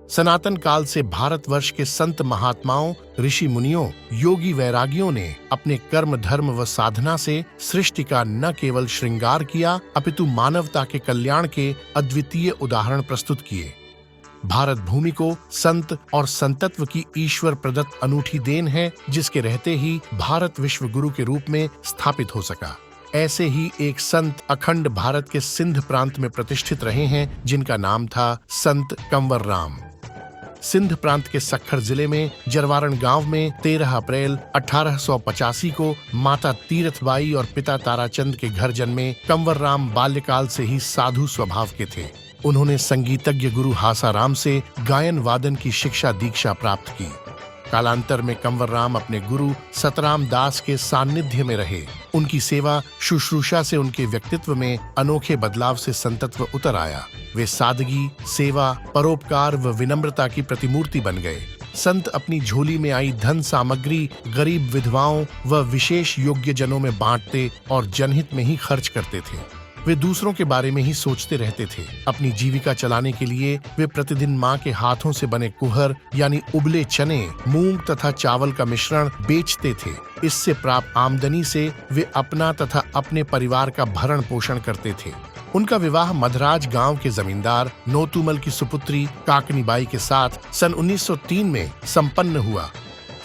सनातन काल से भारतवर्ष के संत महात्माओं, ऋषि मुनियों, योगी वैरागियों ने अपने कर्म, धर्म व साधना से सृष्टि का न केवल श्रृंगार किया, अपितु मानवता के कल्याण के अद्वितीय उदाहरण प्रस्तुत किए। भारत भूमि को संत और संतत्व की ईश्वर प्रदत्त अनूठी देन है, जिसके रहते ही भारत विश्व गुरु के रूप में स्थापित हो सका। ऐसे ही एक संत अखंड भारत के सिंध प्रांत में प्रतिष्ठित रहे हैं, जिनका नाम था संत कंवर राम। सिंध प्रांत के सखर जिले में जरवारण गांव में 13 अप्रैल 1885 को माता तीरथबाई और पिता ताराचंद के घर जन्मे कंवर राम बाल्यकाल से ही साधु स्वभाव के थे। उन्होंने संगीतज्ञ गुरु हासाराम से गायन वादन की शिक्षा दीक्षा प्राप्त की। कालांतर में कंवर राम अपने गुरु सतराम दास के सानिध्य में रहे। उनकी सेवा शुश्रूषा से उनके व्यक्तित्व में अनोखे बदलाव से संतत्व उतर आया। वे सादगी, सेवा, परोपकार व विनम्रता की प्रतिमूर्ति बन गए। संत अपनी झोली में आई धन सामग्री गरीब विधवाओं व विशेष योग्य जनों में बांटते और जनहित में ही खर्च करते थे। वे दूसरों के बारे में ही सोचते रहते थे। अपनी जीविका चलाने के लिए वे प्रतिदिन माँ के हाथों से बने कुहर यानी उबले चने, मूंग तथा चावल का मिश्रण बेचते थे। इससे प्राप्त आमदनी से वे अपना तथा अपने परिवार का भरण पोषण करते थे। उनका विवाह मधराज गांव के जमींदार नोतुमल की सुपुत्री काकनीबाई के साथ सन 1903 में संपन्न हुआ।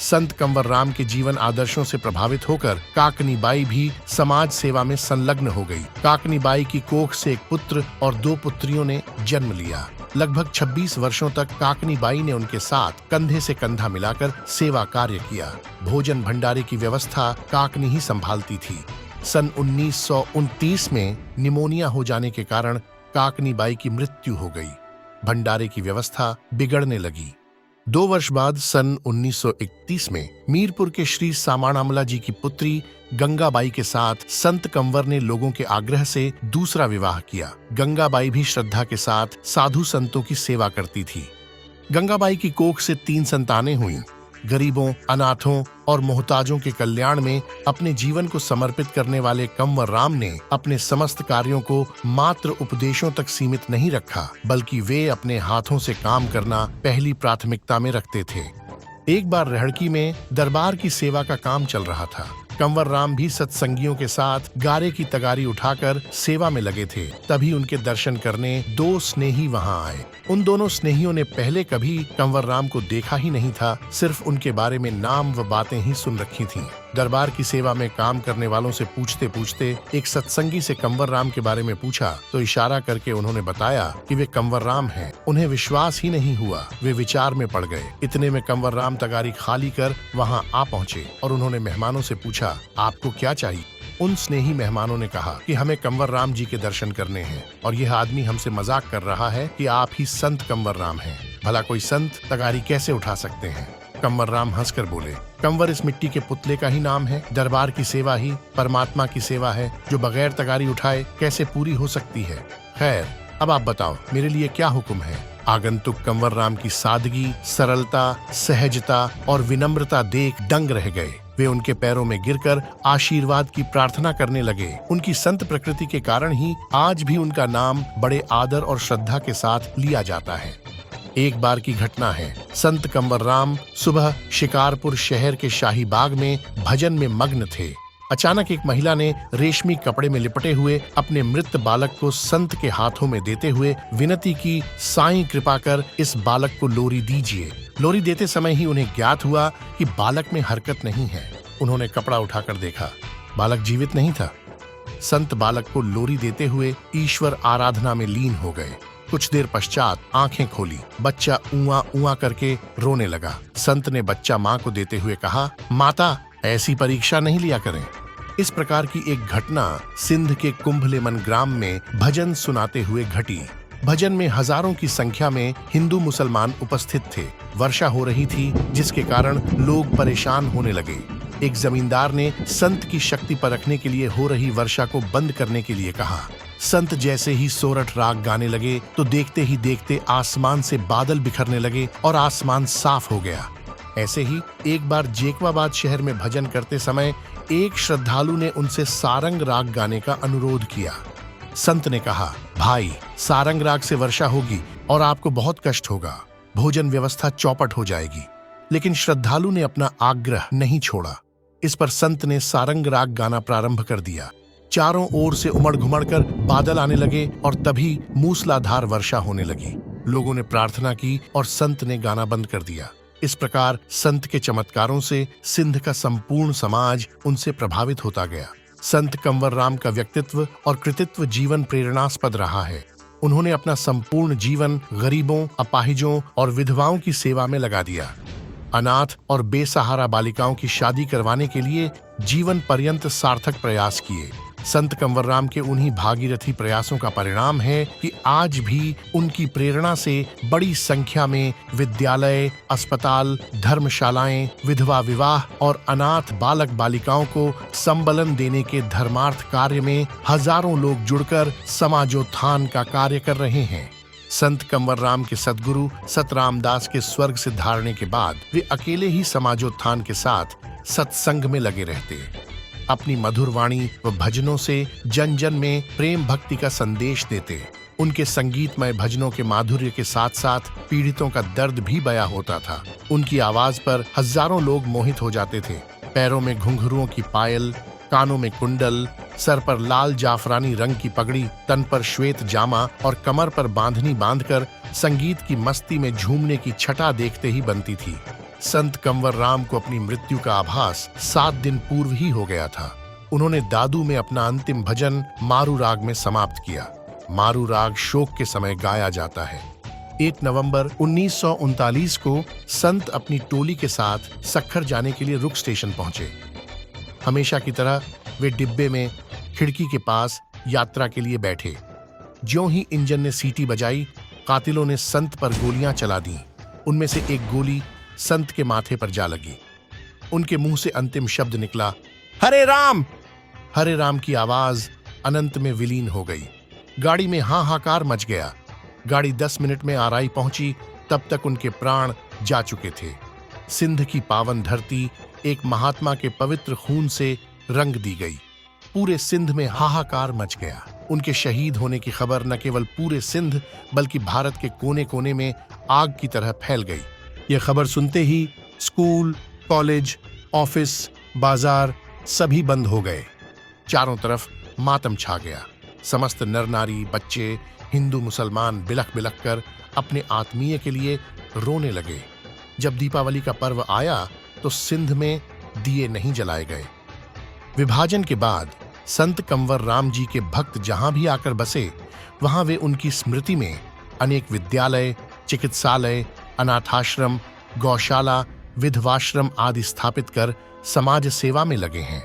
संत कंवर राम के जीवन आदर्शों से प्रभावित होकर काकनीबाई भी समाज सेवा में संलग्न हो गई। काकनीबाई की कोख से एक पुत्र और 2 पुत्रियों ने जन्म लिया। लगभग 26 वर्षों तक काकनीबाई ने उनके साथ कंधे से कंधा मिलाकर सेवा कार्य किया। भोजन भंडारे की व्यवस्था काकनी ही संभालती थी। सन 1929 में निमोनिया हो जाने के कारण काकनीबाई की मृत्यु हो गई। भंडारे की व्यवस्था बिगड़ने लगी। 2 वर्ष बाद सन 1931 में मीरपुर के श्री सामाणामला जी की पुत्री गंगाबाई के साथ संत कंवर ने लोगों के आग्रह से दूसरा विवाह किया। गंगाबाई भी श्रद्धा के साथ साधु संतों की सेवा करती थी। गंगाबाई की कोख से 3 संतानें हुईं। गरीबों, अनाथों और मोहताजों के कल्याण में अपने जीवन को समर्पित करने वाले कंवर राम ने अपने समस्त कार्यों को मात्र उपदेशों तक सीमित नहीं रखा, बल्कि वे अपने हाथों से काम करना पहली प्राथमिकता में रखते थे। एक बार रेहड़की में दरबार की सेवा का काम चल रहा था। कंवर राम भी सत्संगियों के साथ गारे की तगारी उठाकर सेवा में लगे थे। तभी उनके दर्शन करने 2 स्नेही वहां आए। उन दोनों स्नेहियों ने पहले कभी कंवर राम को देखा ही नहीं था, सिर्फ उनके बारे में नाम व बातें ही सुन रखी थीं। दरबार की सेवा में काम करने वालों से पूछते पूछते एक सत्संगी से कंवर राम के बारे में पूछा तो इशारा करके उन्होंने बताया कि वे कंवर राम हैं। उन्हें विश्वास ही नहीं हुआ। वे विचार में पड़ गए। इतने में कंवर राम तगारी खाली कर वहां आ पहुंचे और उन्होंने मेहमानों से पूछा, आपको क्या चाहिए? उन स्नेही मेहमानों ने कहा कि हमें कंवर राम जी के दर्शन करने हैं और यह आदमी हमसे मजाक कर रहा है कि आप ही संत कंवर राम हैं। भला कोई संत तगारी कैसे उठा सकते हैं? कंवर राम हंसकर बोले, कंवर इस मिट्टी के पुतले का ही नाम है। दरबार की सेवा ही परमात्मा की सेवा है, जो बगैर तगारी उठाए कैसे पूरी हो सकती है। खैर, अब आप बताओ मेरे लिए क्या हुक्म है? आगंतुक कंवर राम की सादगी, सरलता, सहजता और विनम्रता देख दंग रह गए। वे उनके पैरों में गिरकर आशीर्वाद की प्रार्थना करने लगे। उनकी संत प्रकृति के कारण ही आज भी उनका नाम बड़े आदर और श्रद्धा के साथ लिया जाता है। एक बार की घटना है। संत कंवर राम सुबह शिकारपुर शहर के शाही बाग में भजन में मग्न थे। अचानक एक महिला ने रेशमी कपड़े में लिपटे हुए अपने मृत बालक को संत के हाथों में देते हुए विनती की, साईं कृपा कर इस बालक को लोरी दीजिए। लोरी देते समय ही उन्हें ज्ञात हुआ कि बालक में हरकत नहीं है। उन्होंने कपड़ा उठाकर देखा, बालक जीवित नहीं था। संत बालक को लोरी देते हुए ईश्वर आराधना में लीन हो गए। कुछ देर पश्चात आंखें खोली। बच्चा ऊआ ऊआ करके रोने लगा। संत ने बच्चा माँ को देते हुए कहा, माता, ऐसी परीक्षा नहीं लिया करें। इस प्रकार की एक घटना सिंध के कुंभलेमन ग्राम में भजन सुनाते हुए घटी। भजन में हजारों की संख्या में हिंदू मुसलमान उपस्थित थे। वर्षा हो रही थी, जिसके कारण लोग परेशान होने लगे। एक जमींदार ने संत की शक्ति परखने के लिए हो रही वर्षा को बंद करने के लिए कहा। संत जैसे ही सोरठ राग गाने लगे तो देखते ही देखते आसमान से बादल बिखरने लगे और आसमान साफ हो गया। ऐसे ही एक बार जेकवाबाद शहर में भजन करते समय एक श्रद्धालु ने उनसे सारंग राग गाने का अनुरोध किया। संत ने कहा, भाई, सारंग राग से वर्षा होगी और आपको बहुत कष्ट होगा। भोजन व्यवस्था चौपट हो जाएगी। लेकिन श्रद्धालु ने अपना आग्रह नहीं छोड़ा। इस पर संत ने सारंग राग गाना प्रारंभ कर दिया। चारों ओर से उमड़ घुमड़ कर बादल आने लगे और तभी मूसलाधार वर्षा होने लगी। लोगों ने प्रार्थना की और संत ने गाना बंद कर दिया। इस प्रकार संत के चमत्कारों से सिंध का संपूर्ण समाज उनसे प्रभावित होता गया। संत कंवर राम का व्यक्तित्व और कृतित्व जीवन प्रेरणास्पद रहा है। उन्होंने अपना संपूर्ण जीवन गरीबों, अपाहिजों और विधवाओं की सेवा में लगा दिया। अनाथ और बेसहारा बालिकाओं की शादी करवाने के लिए जीवन पर्यंत सार्थक प्रयास किए। संत कंवर राम के उन्हीं भागीरथी प्रयासों का परिणाम है कि आज भी उनकी प्रेरणा से बड़ी संख्या में विद्यालय, अस्पताल, धर्मशालाएं, विधवा विवाह और अनाथ बालक बालिकाओं को संबलन देने के धर्मार्थ कार्य में हजारों लोग जुड़कर समाजोत्थान का कार्य कर रहे हैं। संत कंवर राम के सद्गुरु सत रामदास के स्वर्ग से धारने के बाद वे अकेले ही समाजोत्थान के साथ सत्संग में लगे रहते। अपनी मधुर वाणी व भजनों से जन जन में प्रेम भक्ति का संदेश देते। उनके संगीतमय भजनों के माधुर्य के साथ साथ पीड़ितों का दर्द भी बयां होता था। उनकी आवाज पर हजारों लोग मोहित हो जाते थे। पैरों में घुंघरुओं की पायल, कानों में कुंडल, सर पर लाल जाफरानी रंग की पगड़ी, तन पर श्वेत जामा और कमर पर बांधनी बांधकर संगीत की मस्ती में झूमने की छटा देखते ही बनती थी। संत कंवर राम को अपनी मृत्यु का आभास 7 दिन पूर्व ही हो गया था। उन्होंने दादू में अपना अंतिम भजन मारू राग में समाप्त किया। मारू राग शोक के समय गाया जाता है। 1 नवंबर 1939 को संत अपनी टोली के साथ सक्खर जाने के लिए रुक स्टेशन पहुंचे। हमेशा की तरह वे डिब्बे में खिड़की के पास यात्रा के लिए बैठे। ज्यों ही इंजन ने सीटी बजाई, कातिलों ने संत पर गोलियां चला दी। उनमें से एक गोली संत के माथे पर जा लगी। उनके मुंह से अंतिम शब्द निकला, हरे राम। हरे राम की आवाज अनंत में विलीन हो गई। गाड़ी में हाहाकार मच गया। गाड़ी 10 मिनट में आराई पहुंची, तब तक उनके प्राण जा चुके थे। सिंध की पावन धरती एक महात्मा के पवित्र खून से रंग दी गई। पूरे सिंध में हाहाकार मच गया। उनके शहीद होने की खबर न केवल पूरे सिंध बल्कि भारत के कोने कोने में आग की तरह फैल गई। यह खबर सुनते ही स्कूल, कॉलेज, ऑफिस, बाजार सभी बंद हो गए। चारों तरफ मातम छा गया। समस्त नर नारी, बच्चे, हिंदू मुसलमान बिलख बिलख कर अपने आत्मीय के लिए रोने लगे। जब दीपावली का पर्व आया तो सिंध में दिए नहीं जलाए गए। विभाजन के बाद संत कंवर राम जी के भक्त जहां भी आकर बसे, वहां वे उनकी स्मृति में अनेक विद्यालय, चिकित्सालय, अनाथाश्रम, गौशाला, विधवाश्रम आदि स्थापित कर समाज सेवा में लगे हैं।